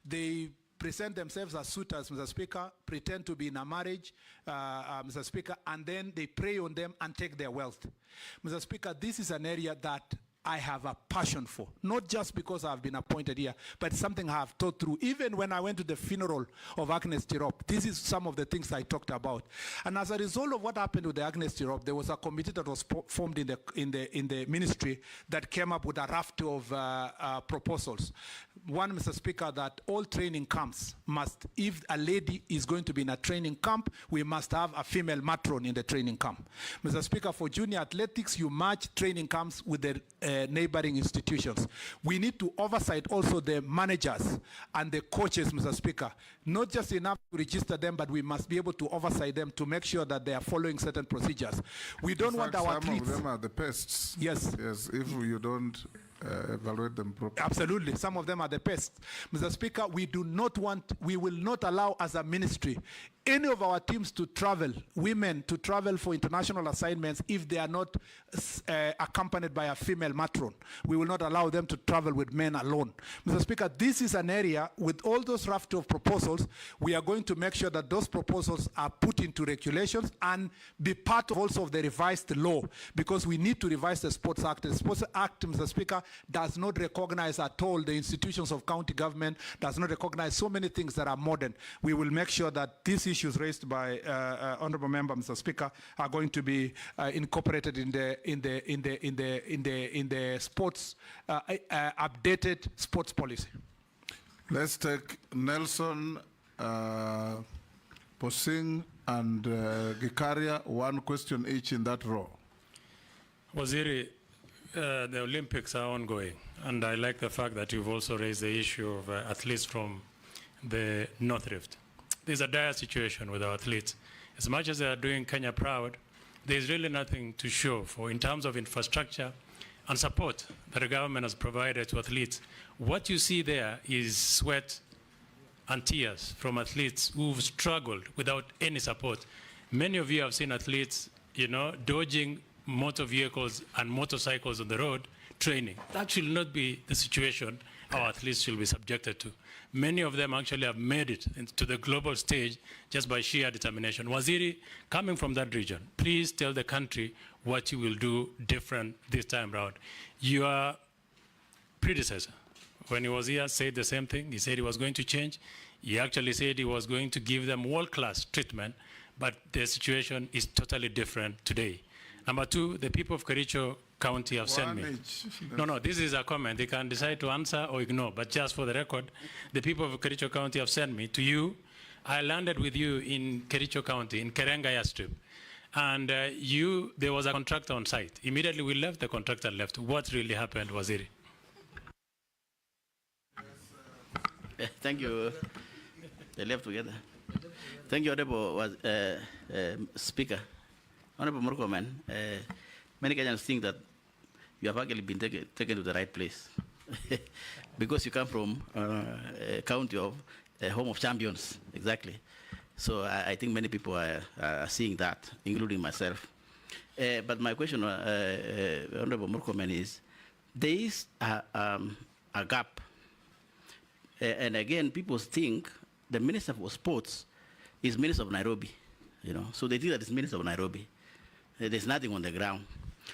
They present themselves as suitors, Mr. Speaker, pretend to be in a marriage, Mr. Speaker, and then they prey on them and take their wealth. Mr. Speaker, this is an area that I have a passion for, not just because I've been appointed here, but something I have thought through. Even when I went to the funeral of Agnes Tirop, this is some of the things I talked about. And as a result of what happened with the Agnes Tirop, there was a committee that was formed in the ministry that came up with a raft of proposals. One, Mr. Speaker, that all training camps must, if a lady is going to be in a training camp, we must have a female matron in the training camp. Mr. Speaker, for junior athletics, you match training camps with the neighboring institutions. We need to oversight also the managers and the coaches, Mr. Speaker. Not just enough to register them, but we must be able to oversight them to make sure that they are following certain procedures. We don't want our athletes. Some of them are the pests. Yes. Yes, if you don't evaluate them properly. Absolutely. Some of them are the pests. Mr. Speaker, we will not allow as a ministry any of our teams to travel, women to travel for international assignments if they are not accompanied by a female matron. We will not allow them to travel with men alone. Mr. Speaker, this is an area with all those raft of proposals, we are going to make sure that those proposals are put into regulations and be part also of the revised law, because we need to revise the Sports Act. The Sports Act, Mr. Speaker, does not recognize at all the institutions of county government, does not recognize so many things that are modern. We will make sure that these issues raised by Honourable Member, Mr. Speaker, are going to be incorporated in the sports updated sports policy. Let's take Nelson, Posing, and Gikaria, one question each in that row. Waziri, the Olympics are ongoing, and I like the fact that you've also raised the issue of athletes from the North Rift. There's a dire situation with our athletes. As much as they are doing Kenya proud, there's really nothing to show for in terms of infrastructure and support that the government has provided to athletes. What you see there is sweat and tears from athletes who've struggled without any support. Many of you have seen athletes, dodging motor vehicles and motorcycles on the road, training. That should not be the situation our athletes should be subjected to. Many of them actually have made it to the global stage just by sheer determination. Waziri, coming from that region, please tell the country what you will do different this time around. Your predecessor, when he was here, said the same thing. He said he was going to change. He actually said he was going to give them world-class treatment, but the situation is totally different today. Number two, the people of Kericho County have sent me. No, this is a comment. They can decide to answer or ignore, but just for the record, the people of Kericho County have sent me to you. I landed with you in Kericho County, in Kerenga Airstrip, and there was a contractor on site. Immediately we left, the contractor left. What really happened, Waziri? Thank you. They left together. Thank you, Honorable Speaker. Honorable Murkomen, many Kenyans think that you have actually been taken to the right place because you come from a county of home of champions, exactly. So I think many people are seeing that, including myself. But my question, Honorable Murkomen, is there is a gap. And again, people think the Minister for Sports is Minister of Nairobi, so they think that it's Minister of Nairobi. There's nothing on the ground.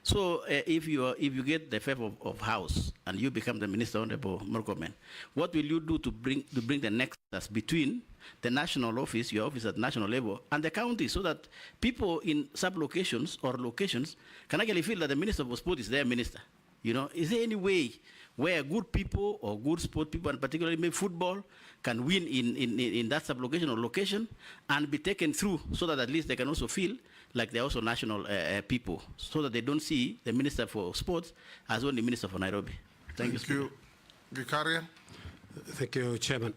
So if you get the favor of House and you become the Minister, Honorable Murkomen, what will you do to bring the nexus between the national office, your office at national level, and the county, so that people in sub-locations or locations can actually feel that the Minister of Sport is their minister? Is there any way where good people or good sport people, and particularly maybe football, can win in that sub-location or location and be taken through, so that at least they can also feel like they're also national people, so that they don't see the Minister for Sports as only Minister for Nairobi? Thank you. Gikaria. Thank you, Chairman.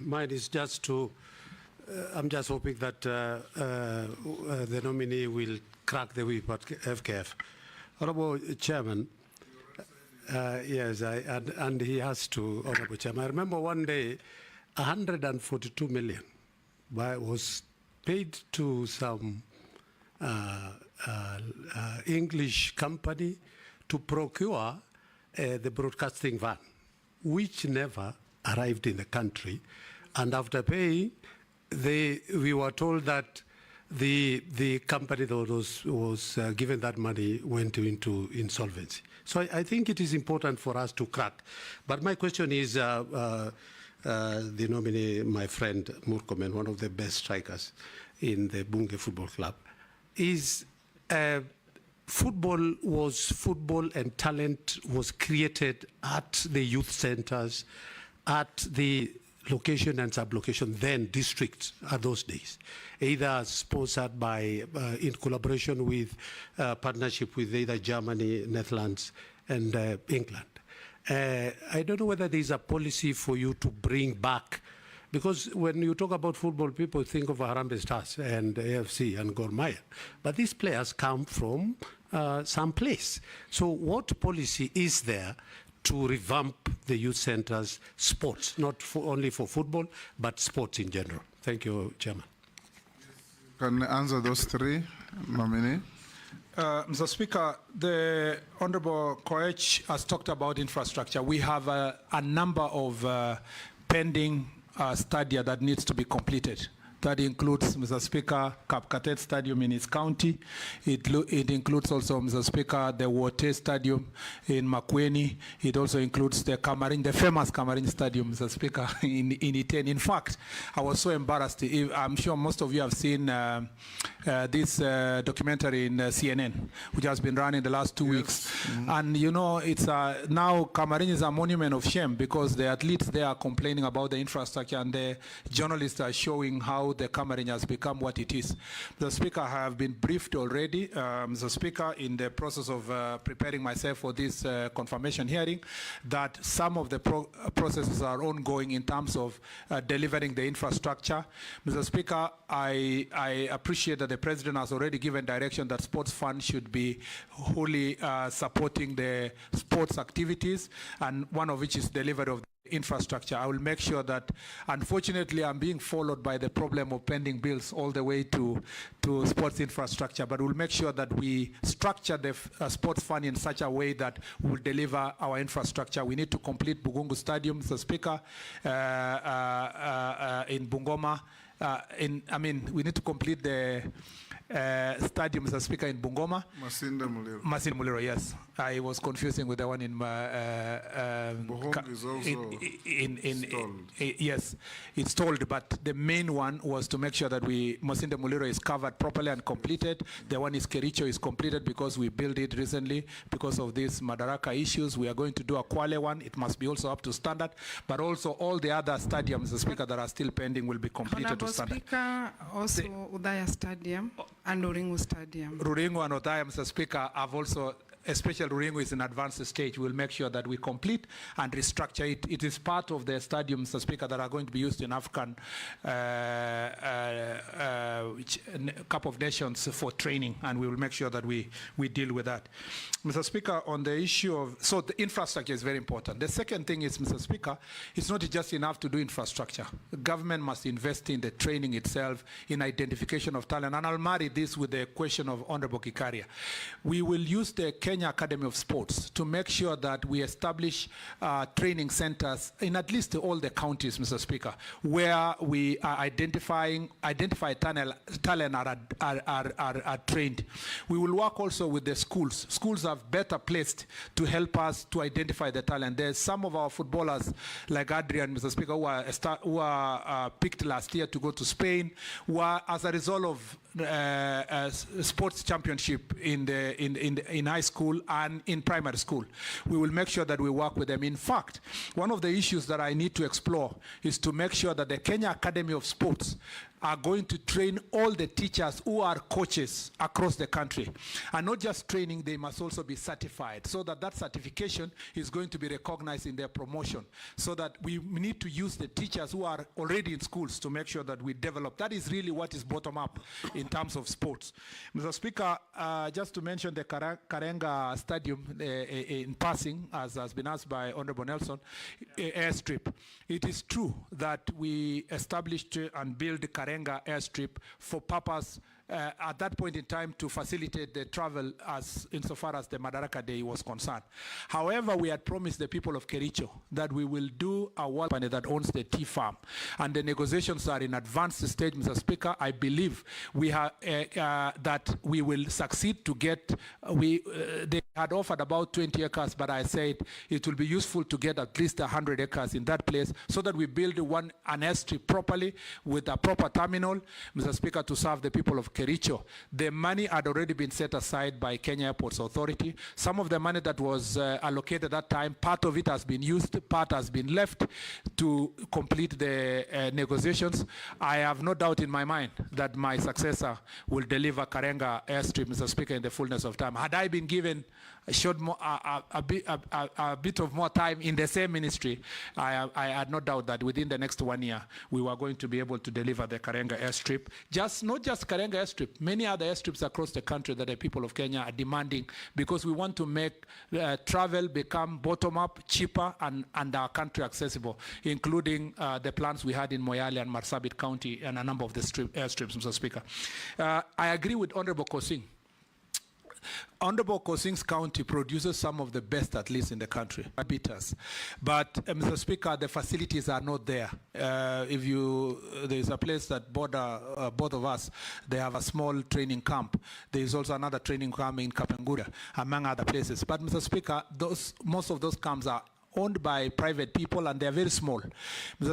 Mine is just to, I'm just hoping that the nominee will crack the whip at FKF. Honorable Chairman, yes, and he has to, Honorable Chairman. I remember one day, 142 million was paid to some English company to procure the broadcasting van, which never arrived in the country, and after paying, we were told that the company that was given that money went into insolvency. So I think it is important for us to crack. But my question is, the nominee, my friend Murkomen, one of the best strikers in the Bunge Football Club, is football and talent was created at the youth centers, at the location and sub-location, then districts are those days, either sponsored by, in collaboration with, partnership with either Germany, Netherlands, and England. I don't know whether there's a policy for you to bring back, because when you talk about football, people think of Harambee Stars and AFC and Gor Mahia, but these players come from some place. So what policy is there to revamp the youth centers' sports, not only for football, but sports in general? Thank you, Chairman. Can answer those three, nominee. Mr. Speaker, the Honorable Koech has talked about infrastructure. We have a number of pending stadia that needs to be completed. That includes, Mr. Speaker, Kapkatet Stadium in his county. It includes also, Mr. Speaker, the Wote Stadium in Makueni. It also includes the Kamarin, the famous Kamarin Stadium, Mr. Speaker, in Iten. In fact, I was so embarrassed. I'm sure most of you have seen this documentary in CNN, which has been run in the last 2 weeks. Mm-hmm. And you know, it's now Kamarin is a monument of shame because the athletes there are complaining about the infrastructure, and the journalists are showing how the Kamarin has become what it is. Mr. Speaker, I have been briefed already, Mr. Speaker, in the process of preparing myself for this confirmation hearing, that some of the processes are ongoing in terms of delivering the infrastructure. Mr. Speaker, I appreciate that the President has already given direction that sports fund should be wholly supporting the sports activities, and one of which is delivery of infrastructure. I will make sure that, unfortunately, I'm being followed by the problem of pending bills all the way to sports infrastructure, but we'll make sure that we structure the sports fund in such a way that we'll deliver our infrastructure. We need to complete Bugungu Stadium, Mr. Speaker, in Bungoma. We need to complete the stadium, Mr. Speaker, in Bungoma. Masinde Muliro. Masinde Muliro, yes. I was confusing with the one in Bohong is also stalled. Yes, it's stalled, but the main one was to make sure that Masinde Muliro is covered properly and completed. The one is Kericho is completed because we built it recently because of these Madaraka issues. We are going to do a Kwale one. It must be also up to standard, but also all the other stadiums, Mr. Speaker, that are still pending will be completed to standard. Speaker, also Udaya Stadium and Ruringu Stadium. Ruringu and Udaya, Mr. Speaker, have also, especially Ruringu is in advanced stage. We'll make sure that we complete and restructure it. It is part of the stadiums, Mr. Speaker, that are going to be used in African Cup of Nations for training, and we will make sure that we deal with that. Mr. Speaker, on the issue of, so the infrastructure is very important. The second thing is, Mr. Speaker, it's not just enough to do infrastructure. The government must invest in the training itself, in identification of talent, and I'll marry this with the question of Honorable Kikaria. We will use the Kenya Academy of Sports to make sure that we establish training centers in at least all the counties, Mr. Speaker, where we are identify talent are trained. We will work also with the schools. Schools are better placed to help us to identify the talent. There's some of our footballers like Adrian, Mr. Speaker, who are picked last year to go to Spain, who are, as a result of sports championship in high school and in primary school. We will make sure that we work with them. In fact, one of the issues that I need to explore is to make sure that the Kenya Academy of Sports are going to train all the teachers who are coaches across the country. And not just training, they must also be certified, so that that certification is going to be recognized in their promotion, so that we need to use the teachers who are already in schools to make sure that we develop. That is really what is bottom up in terms of sports. Mr. Speaker, just to mention the Karenga Stadium in passing, as has been asked by Honorable Nelson, airstrip. It is true that we established and built Karenga airstrip for purpose at that point in time to facilitate the travel as insofar as the Madaraka Day was concerned. However, we had promised the people of Kericho that we will do a work company that owns the tea farm, and the negotiations are in advanced stage, Mr. Speaker. I believe we have that we will succeed to get. They had offered about 20 acres, but I said it will be useful to get at least 100 acres in that place so that we build an airstrip properly with a proper terminal, Mr. Speaker, to serve the people of Kericho. The money had already been set aside by Kenya Airports Authority. Some of the money that was allocated at that time, part of it has been used, part has been left to complete the negotiations. I have no doubt in my mind that my successor will deliver Karenga airstrip, Mr. Speaker, in the fullness of time. Had I been given a bit of more time in the same ministry, I had no doubt that within the next 1 year, we were going to be able to deliver the Karenga airstrip. Not just Karenga airstrip, many other airstrips across the country that the people of Kenya are demanding, because we want to make travel become bottom-up, cheaper, and our country accessible, including the plans we had in Moyale and Marsabit County and a number of the airstrips, Mr. Speaker. I agree with Honorable Kosing. Honorable Kosing's county produces some of the best, at least in the country, bitters. But, Mr. Speaker, the facilities are not there. There's a place that border both of us, they have a small training camp. There's also another training camp in Kapengura, among other places. But, Mr. Speaker, most of those camps are owned by private people, and they're very small. Mr.